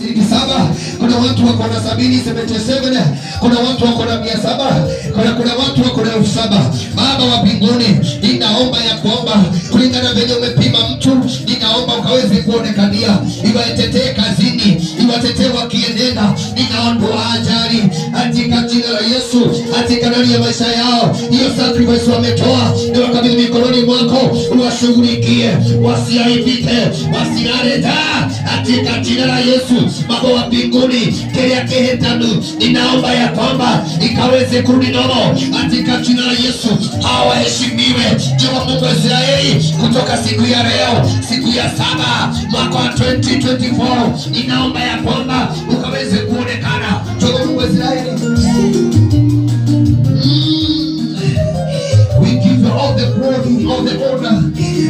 7, kuna watu wako na 77, kuna watu wako na 700, kuna watu wako na 7,000. Baba wa mbinguni, ninaomba ya kwamba kulingana venye umepima mtu, ninaomba ukaweze kuonekania, iwatetee kazini, iwatetee wakienenda, ninaondoa ajali katika jina la Yesu, katika ndani ya maisha yao. Hiyo sacrifice wametoa, ndio wakabidhi mikononi mwako, uwashughulikie, wasiaibike, wasilale katika jina la Yesu. Baba wa mbinguni, kile kihetanu, ninaomba ya kwamba ikaweze kurudi nomo katika jina la Yesu. Hawaheshimiwe Jehova Mungu wa Israeli, kutoka siku ya leo, siku ya 7 mwaka wa 2024, ninaomba ya kwamba ukaweze kuonekana Jehova Mungu wa Israeli. We give you all the glory, all the honor.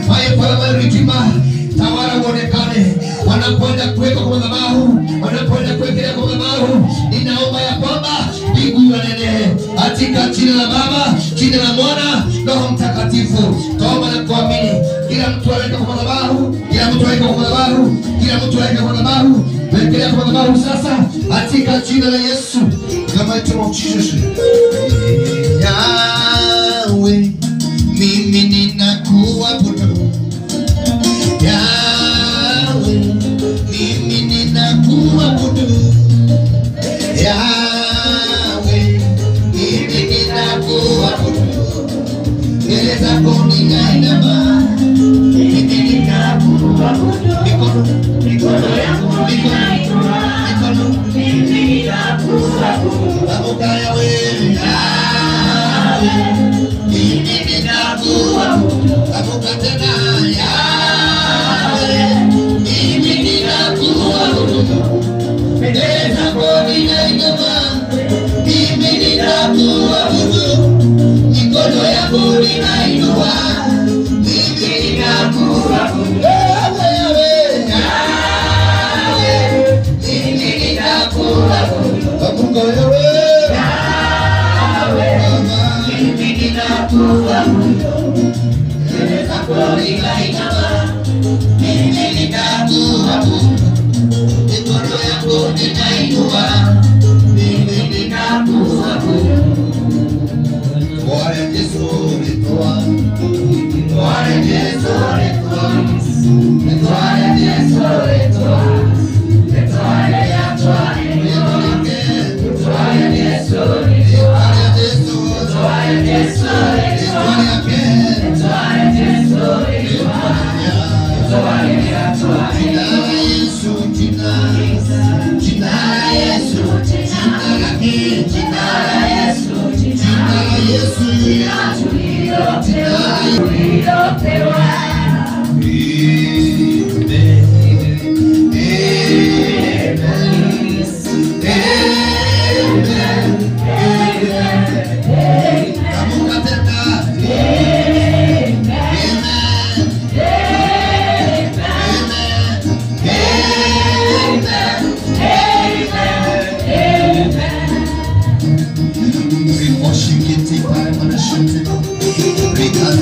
My Father, my Redeemer, tawala uonekane. Wanapoenda kuweka kwa madhabahu, wanapoenda kuwekelea kwa madhabahu, ninaomba ya kwamba mbingu iwanene katika jina la Baba, jina la Mwana, Roho Mtakatifu. Tuomba na kuamini. Kila mtu aweke kwa madhabahu, kila mtu aweke kwa madhabahu, kila mtu aweke kwa madhabahu, wekelea kwa madhabahu sasa katika jina la Yesu. Kama ito Jesus. Yawe, mimi ninakuabudu. Yawe, mimi ninakuabudu. Yawe, mimi ninakuabudu. Mbele zako ninainama, mimi ninakuabudu. Mikono yangu ninainua, mimi ninakuabudu. Amuka Yawe, Yawe, mimi ninakuabudu. Amuka tena Yawe, mimi ninakuabudu. Mbele zako ninainama, mimi ninakuabudu. Mikono yangu ninainua, mimi ninakuabudu. Yawe, mimi ninakuabudu. Amuka Yawe, mimi ninakuabudu. Mbele zako ninainama, mimi ninakuabudu. Mikono yangu ninainua, mimi ninakuabudu. Bwana Yesu ulitoa, Bwana Yesu ulitoa, Bwana Yesu ulitoa, Bwana Yesu ulitoa, Bwana Yesu ulitoa, Bwana Yesu Because